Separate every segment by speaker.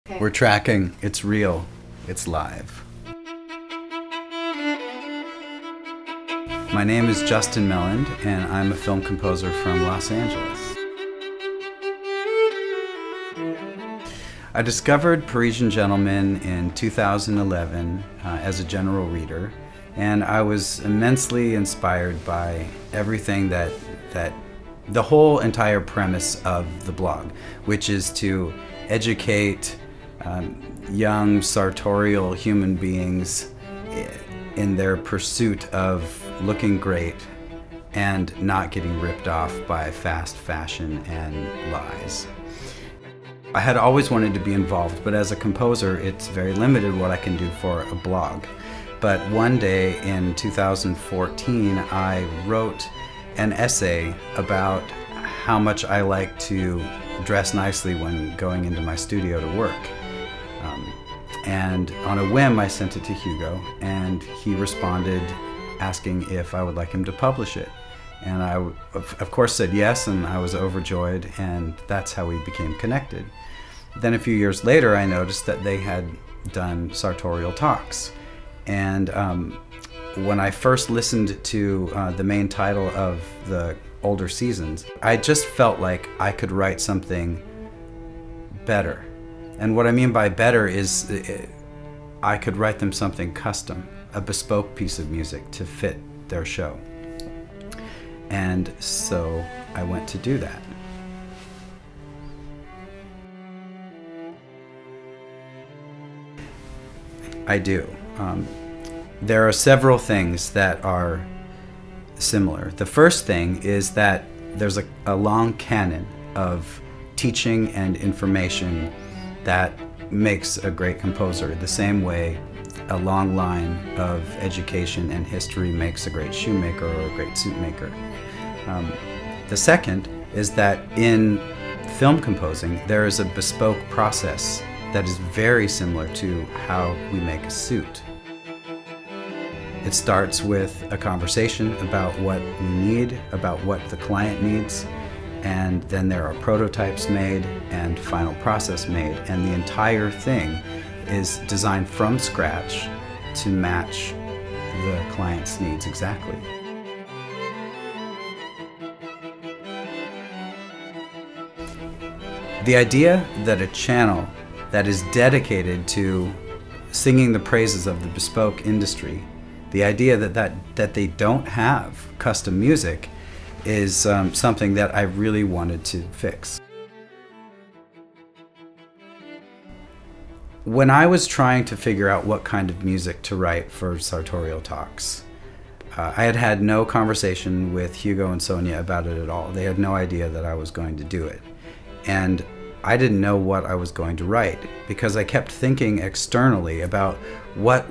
Speaker 1: Okay.
Speaker 2: We're tracking. It's real. It's live. My name is Justin Melland, and I'm a film composer from Los Angeles. I discovered Parisian Gentleman in 2011 as a general reader, and I was immensely inspired by everything that the whole entire premise of the blog, which is to educate young sartorial human beings in their pursuit of looking great and not getting ripped off by fast fashion and lies. I had always wanted to be involved, but as a composer, it's very limited what I can do for a blog. But one day in 2014, I wrote an essay about how much I like to dress nicely when going into my studio to work. And on a whim, I sent it to Hugo, and he responded asking if I would like him to publish it. And I, of course, said yes, and I was overjoyed, and that's how we became connected. Then a few years later, I noticed that they had done Sartorial Talks. And when I first listened to the main title of the older seasons, I just felt like I could write something better. And what I mean by better is I could write them something custom, a bespoke piece of music to fit their show. And so I went to do that. I do. There are several things that are similar. The first thing is that there's a long canon of teaching and information that makes a great composer, the same way a long line of education and history makes a great shoemaker or a great suit maker. The second is that in film composing, there is a bespoke process that is very similar to how we make a suit. It starts with a conversation about what we need, about what the client needs, and then there are prototypes made and final process made, and the entire thing is designed from scratch to match the client's needs exactly. The idea that a channel that is dedicated to singing the praises of the bespoke industry, the idea that they don't have custom music is something that I really wanted to fix. When I was trying to figure out what kind of music to write for Sartorial Talks, I had had no conversation with Hugo and Sonia about it at all. They had no idea that I was going to do it. And I didn't know what I was going to write because I kept thinking externally about what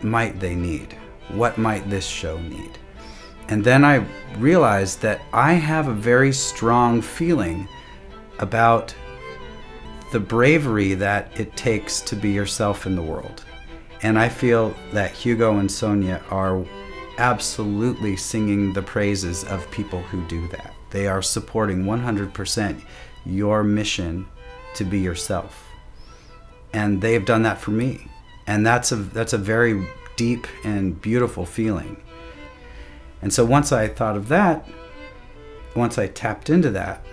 Speaker 2: might they need, what might this show need. And then I realized that I have a very strong feeling about the bravery that it takes to be yourself in the world. And I feel that Hugo and Sonia are absolutely singing the praises of people who do that. They are supporting 100% your mission to be yourself. And they've done that for me. And that's a very deep and beautiful feeling. And so once I thought of that, once I tapped into that,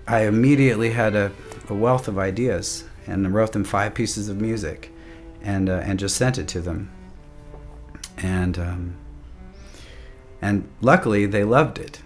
Speaker 2: I immediately had a wealth of ideas and wrote them 5 pieces of music and just sent it to them. And luckily they loved it.